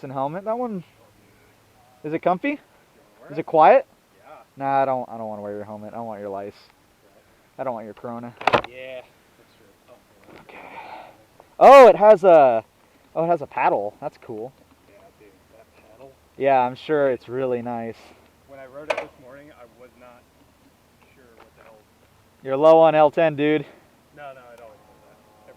helmet. That one, is it comfy? Is it quiet? Nah, I don't want to wear your helmet. I don't want your lice. I don't want your corona. Yeah, that's true. Okay. Oh, it has a paddle. That's cool. Yeah, dude, that paddle. Yeah, I'm sure it's really nice. When I rode it this morning, I was not sure what the hell. You're low on L10, dude. No, it always does that.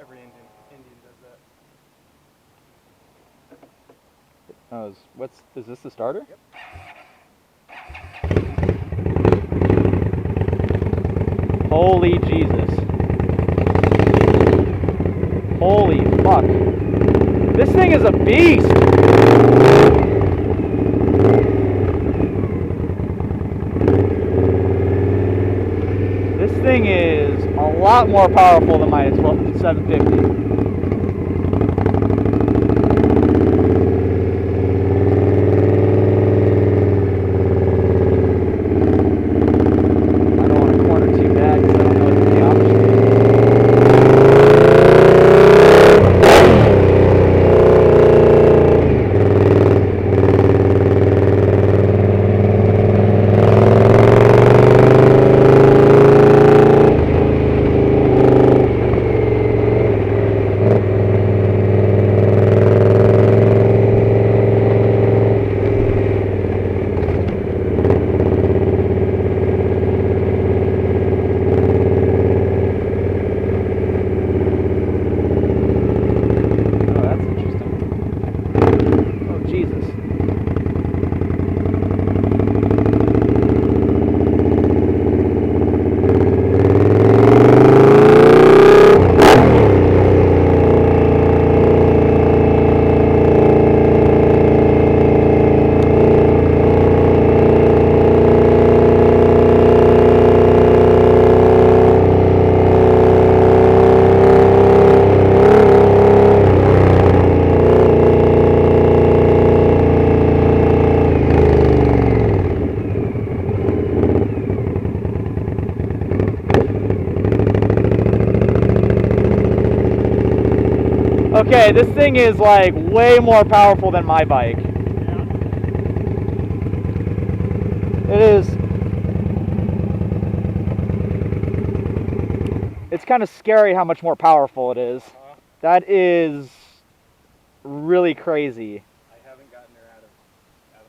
Every Indian does that. Oh, is this the starter? Yep. Holy Jesus. Holy fuck. This thing is a beast. This thing is a lot more powerful than my 750. Okay, this thing is like way more powerful than my bike. Yeah. It is. It's kind of scary how much more powerful it is. That is really crazy. I haven't gotten her out of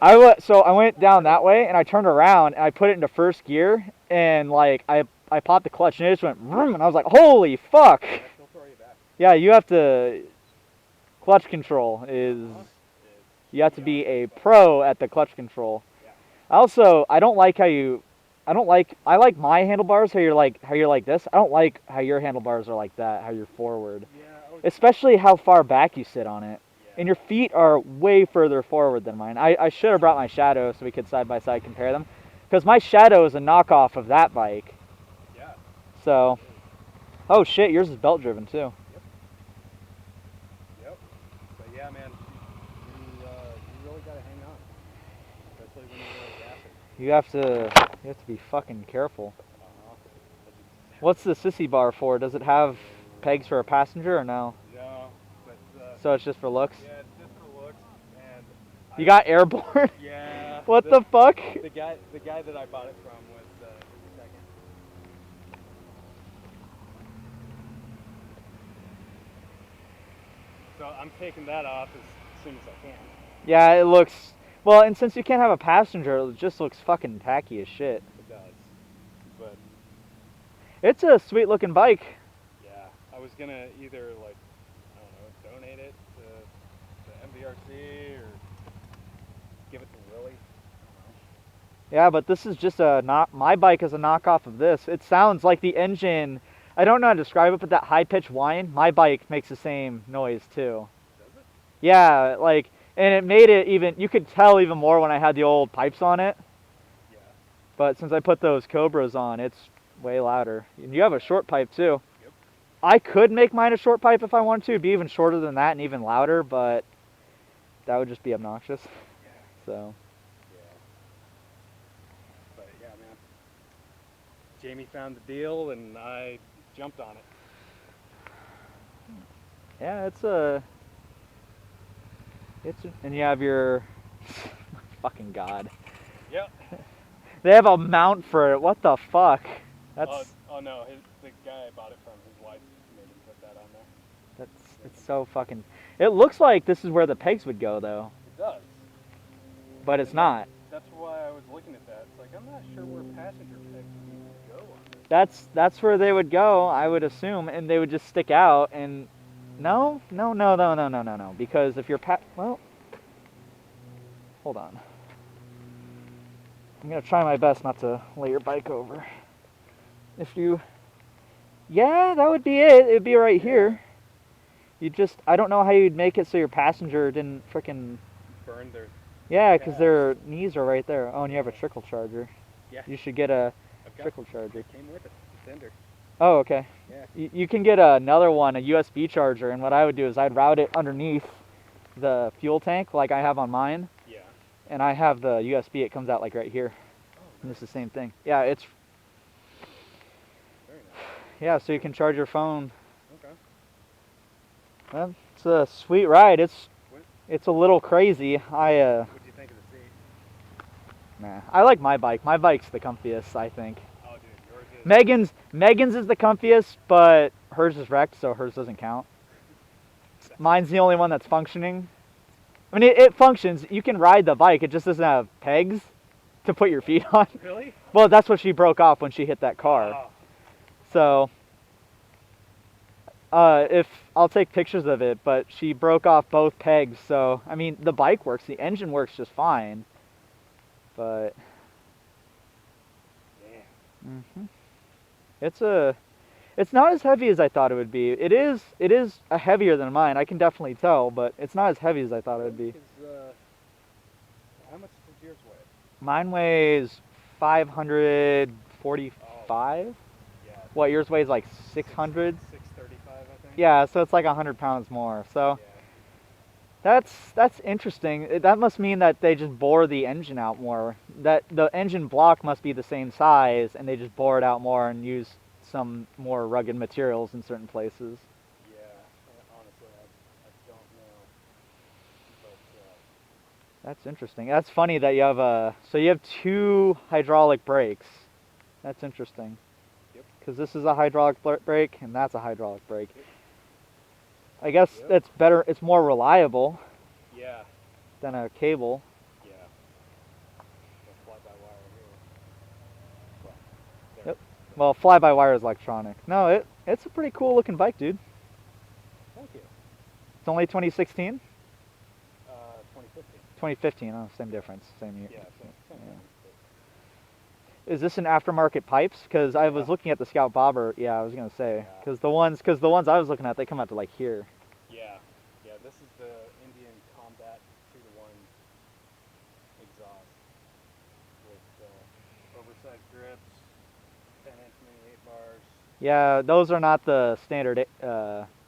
third gear. So I went down that way and I turned around and I put it into first gear and like I popped the clutch and it just went vroom, and I was like, holy fuck. Yeah, she'll throw you back. Yeah, you have to. Clutch control is. You have to be a pro at the clutch control. Yeah. Also, I don't like how you. I like my handlebars how you're like this. I don't like how your handlebars are like that. How you're forward. Yeah. Especially how far back you sit on it. Yeah. And your feet are way further forward than mine. I should have brought my Shadow so we could side by side compare them. Because my Shadow is a knockoff of that bike. Yeah. So. Oh shit, yours is belt driven too. Yep. But yeah, man, you really gotta hang on, especially when you're really gassing. You have to be fucking careful. What's the sissy bar for? Does it have pegs for a passenger or no? No, but so it's just for looks? Yeah, it's just for looks. And you got airborne? Yeah. What the fuck? The guy that I bought it from was second. So I'm taking that off as soon as I can. Yeah, it looks. Well, and since you can't have a passenger, it just looks fucking tacky as shit. It does. But it's a sweet looking bike. Yeah, I was gonna either like, I don't know, donate it to MVRC or give it to Willie. Yeah, but this is just my bike is a knockoff of this. It sounds like the engine. I don't know how to describe it, but that high-pitched whine, my bike makes the same noise too. Does it? Yeah, like, and it made it even, you could tell even more when I had the old pipes on it. Yeah. But since I put those Cobras on, it's way louder. And you have a short pipe too. Yep. I could make mine a short pipe if I wanted to. It'd be even shorter than that and even louder, but that would just be obnoxious. Yeah. So. But yeah, man. Jamie found the deal and I jumped on it. Yeah, it's a And you have your fucking god. Yep. They have a mount for it. What the fuck? That's Oh no, the guy I bought it from, his wife made him put that on there. it's so fucking. It looks like this is where the pegs would go though, It does. but it's And not. that's why I was looking at that. It's like I'm not sure where passenger pegs need to go on this. That's where they would go, I would assume, and they would just stick out. And no, because if you're well, hold on. I'm gonna try my best not to lay your bike over. If you, yeah, that would be it. It'd be right here. You just, I don't know how you'd make it so your passenger didn't frickin'. Burn their. Yeah, because gas. their knees are right there. Oh, and you have a trickle charger. Yeah. You should get a I've got trickle charger. It came with it. Sender. Oh, okay. Yeah. You can get another one, a USB charger, and what I would do is I'd route it underneath the fuel tank like I have on mine, Yeah. and I have the USB. It comes out like right here. Oh, And nice. it's the same thing. Yeah, it's Very nice. yeah, so you can charge your phone. Okay. Well, it's a sweet ride. What? It's a little crazy. What do you think of the seat? Nah, I like my bike. My bike's the comfiest, I think. Oh, dude, yours is. Megan's is the comfiest, but hers is wrecked, so hers doesn't count. Mine's the only one that's functioning. I mean, it functions. You can ride the bike. It just doesn't have pegs to put your feet on. Really? Well, that's what she broke off when she hit that car. Oh. So, if I'll take pictures of it, but she broke off both pegs. So, I mean, the bike works. The engine works just fine. But, Damn. it's not as heavy as I thought it would be. It is a heavier than mine. I can definitely tell, but it's not as heavy as I thought it would be. How much does yours weigh? Mine weighs 545. Yeah. What, yours weighs like 600? 635, I think. Yeah, so it's like 100 pounds more. So Yeah. that's interesting. That must mean that they just bore the engine out more. That the engine block must be the same size, and they just bore it out more and use some more rugged materials in certain places. Yeah. Honestly, I don't know. But That's interesting. That's funny that you have so you have two hydraulic brakes. That's interesting. Yep. Because this is a hydraulic brake and that's a hydraulic brake. Yep. I guess Yep. that's better. It's more reliable yeah. than a cable. Yeah. Don't fly by wire here. Well, there. Yep. Well, fly-by-wire is electronic. No, it's a pretty cool looking bike, dude. Thank you. It's only 2016, 2015. 2015. Oh, same difference, same year. Yeah. Same Yeah. thing, Is this an aftermarket pipes? Because I was Yeah. looking at the Scout Bobber. Yeah, I was gonna say. Yeah. Because the ones I was looking at, they come out to like here. Yeah. Yeah. This is the Indian Combat 2-to-1 exhaust with oversized grips, 10-inch mini 8 bars. Yeah, those are not the standard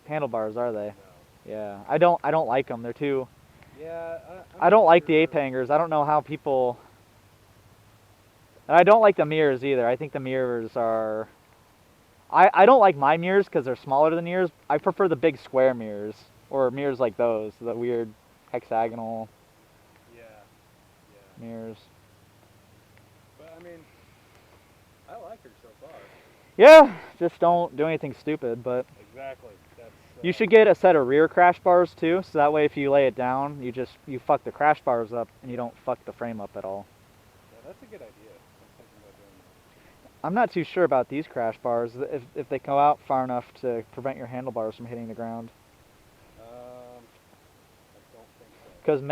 handlebars, are they? No. Yeah, I don't like them. They're too. Yeah. I don't like the ape hangers. I don't know how people. And I don't like the mirrors either. I think the mirrors are. I don't like my mirrors because they're smaller than yours. I prefer the big square mirrors or mirrors like those, the weird hexagonal Yeah. Yeah. mirrors. But I mean, I like her so far. Yeah, just don't do anything stupid. But Exactly. That's. you should get a set of rear crash bars too, so that way if you lay it down, you fuck the crash bars up and you don't fuck the frame up at all. Yeah, that's a good idea. I'm thinking about doing I'm not too sure about these crash bars if they go out far enough to prevent your handlebars from hitting the ground. that. I don't think so. Because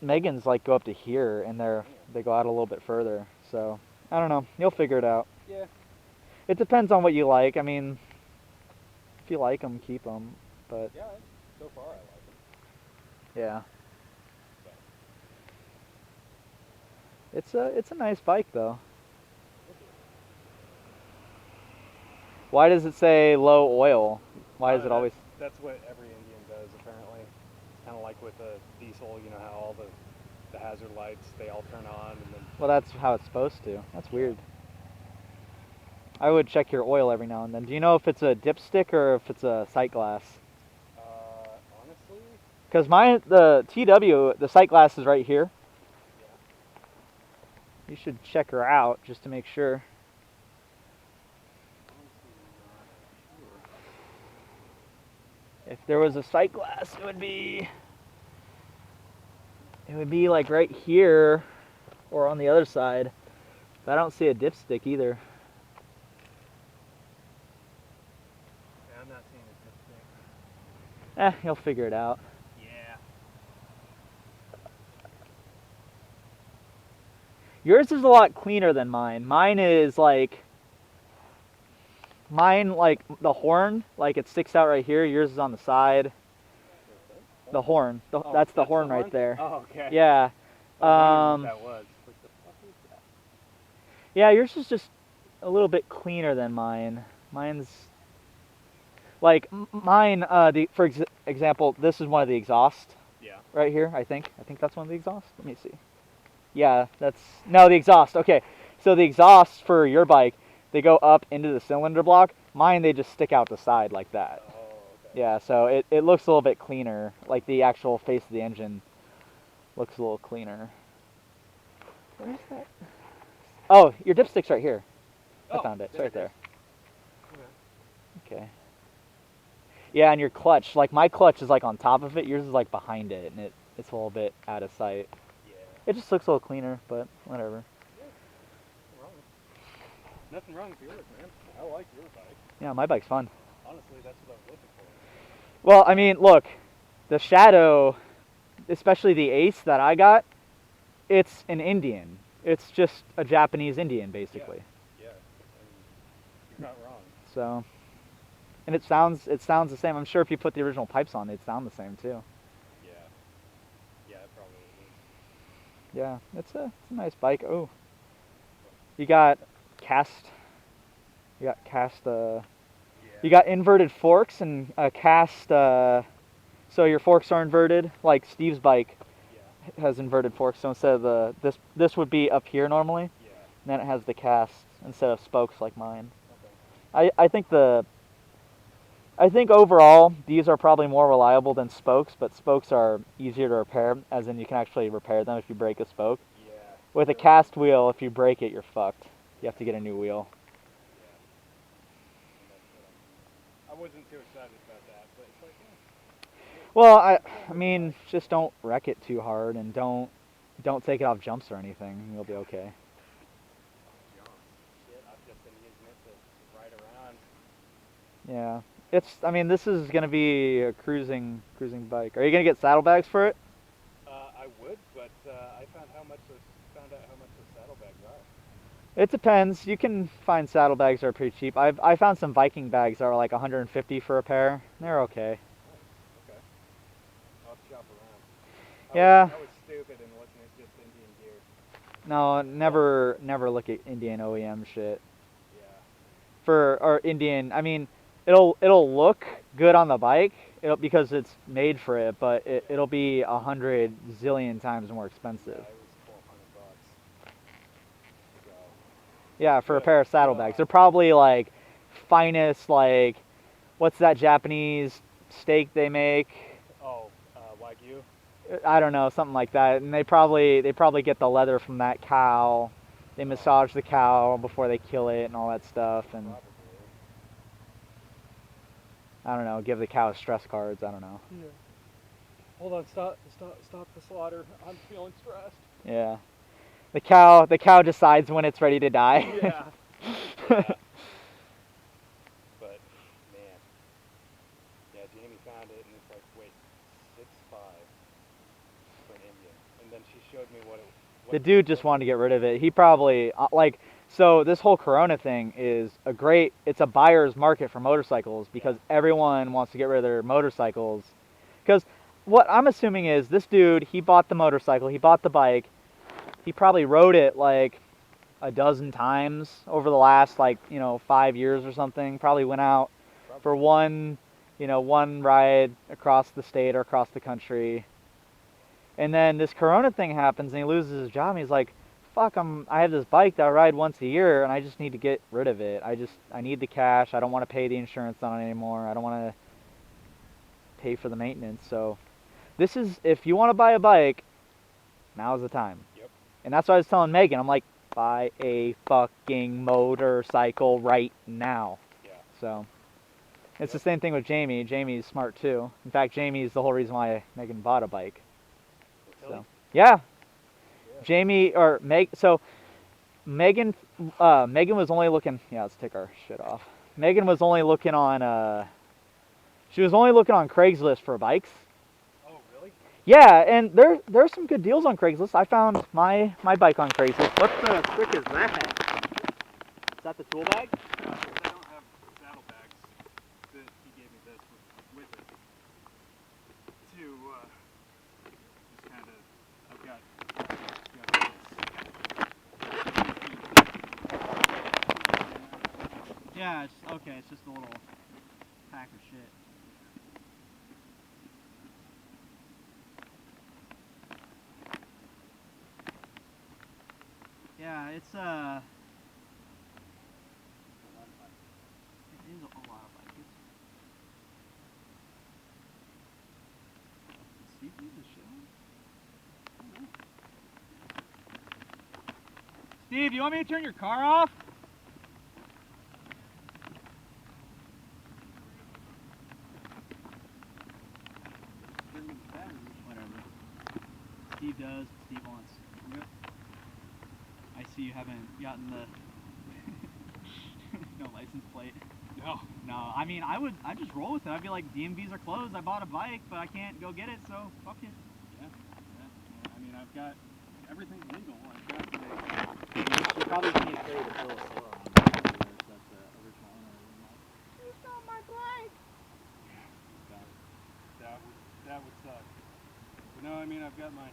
Megan's like go up to here and they go out a little bit further. So I don't know. You'll figure it out. Yeah. It depends on what you like. I mean, if you like them, keep them. But Yeah. So far, I like it. yeah, it's a nice bike though. Why does it say low oil? Why is it always? That's what every Indian does, apparently. It's kind of like with a diesel, you know how all the hazard lights, they all turn on, and then... Well, that's how it's supposed to. That's weird. I would check your oil every now and then. Do you know if it's a dipstick or if it's a sight glass? Honestly... Because the TW, the sight glass is right here. You should check her out just to make sure. If there was a sight glass, it would be like right here or on the other side. But I don't see a dipstick either. Yeah, I'm not seeing a dipstick. You'll figure it out. Yeah. Yours is a lot cleaner than mine. Mine, like the horn, like it sticks out right here. Yours is on the side. The horn. That's the horn right there. Oh, okay. Yeah. I was wondering what that was. What the fuck is that? Yeah, yours is just a little bit cleaner than mine. Mine's like mine. For example, this is one of the exhaust Yeah. right here. I think that's one of the exhausts. Let me see. Yeah, that's no the exhaust. Okay, so the exhausts for your bike, they go up into the cylinder block. Mine, they just stick out the side like that. Oh, okay. Yeah, so it looks a little bit cleaner. Like the actual face of the engine looks a little cleaner. Where is that? Oh, your dipstick's right here. I found it. It's right there. Okay. Yeah, and your clutch, like my clutch is like on top of it. Yours is like behind it, and it's a little bit out of sight. Yeah. It just looks a little cleaner, but whatever. Nothing wrong with yours, man. I like your bike. Yeah, my bike's fun. Honestly, that's what I was looking for. Well, I mean, look, the Shadow, especially the Ace that I got, it's an Indian. It's just a Japanese Indian, basically. Yeah. And you're not wrong. So, and it sounds the same. I'm sure if you put the original pipes on, it'd sound the same too. Yeah. Yeah, it probably is. Yeah, it's a nice bike. Oh, you got cast. You got inverted forks and a cast. So your forks are inverted, like Steve's bike has inverted forks. So instead of this would be up here normally. Yeah. And then it has the cast instead of spokes like mine. Okay. I think overall these are probably more reliable than spokes, but spokes are easier to repair, as in you can actually repair them if you break a spoke. Yeah. With a cast wheel, if you break it, you're fucked. You have to get a new wheel. I wasn't too excited about that, but it's like, Well, I mean, just don't wreck it too hard, and don't take it off jumps or anything. You'll be okay. shit, I've just been using it to ride around. Yeah. I mean, this is gonna be a cruising bike. Are you gonna get saddlebags for it? I would, but I found out how much the saddlebags are. It depends. You can find saddlebags that are pretty cheap. I found some Viking bags that are like 150 for a pair. They're okay. Okay. I'll shop around. Yeah. I was stupid in looking at just Indian gear. No, never look at Indian OEM shit. Yeah. Or Indian, I mean, it'll look good on the bike, because it's made for it, but it'll be 100 zillion times more expensive. Yeah, it was $1,200. So. Yeah, for a pair of saddlebags. They're probably like finest, like, what's that Japanese steak they make? Oh, Wagyu? I don't know, something like that. And they probably get the leather from that cow. They massage the cow before they kill it and all that stuff. And Probably. I don't know, give the cow stress cards. I don't know. Yeah. Hold on, stop the slaughter. I'm feeling stressed. Yeah. The cow decides when it's ready to die. Yeah. But man, yeah, Jamie found it and it's like, wait, 6'5" for an Indian, and then she showed me what it. The dude just wanted to get rid of it. He probably so this whole Corona thing is it's a buyer's market for motorcycles, because everyone wants to get rid of their motorcycles. Because what I'm assuming is this dude, he bought the motorcycle, he bought the bike, he probably rode it like a dozen times over the last 5 years or something. Probably went out for one ride across the state or across the country. And then this Corona thing happens and he loses his job and he's like, fuck, I have this bike that I ride once a year and I just need to get rid of it. I need the cash. I don't want to pay the insurance on it anymore. I don't want to pay for the maintenance. So this is, if you want to buy a bike, now's the time. Yep. And that's what I was telling Megan. I'm like, buy a fucking motorcycle right now. Yeah. So it's the Yep. same thing with Jamie. Jamie's smart too. In fact, Jamie's the whole reason why Megan bought a bike. Really? So yeah, Yeah. Jamie or Meg. So Megan, Megan was only looking. Yeah, let's take our shit off. Megan was only looking on. She was only looking on Craigslist for bikes. Oh, really? Yeah, and there's some good deals on Craigslist. I found my bike on Craigslist. What the frick is that? Is that the tool bag? I don't have saddlebags. That he gave me this with it to just kind of. I've got this. Yeah, it's okay. It's just a little pack of shit. Yeah, it's it is a lot of bikes. Steve leave this shit on? Steve, you want me to turn your car off? Whatever. Steve does what Steve wants. Yep. I see you haven't gotten the no license plate. No. No, I mean I'd just roll with it. I'd be like, DMVs are closed. I bought a bike, but I can't go get it, so fuck it. Yeah. I mean, I've got everything legal. I've got my. You probably need to carry the bill of sale on that's the original owner. It's not my bike. That would suck. But no, I mean, I've got my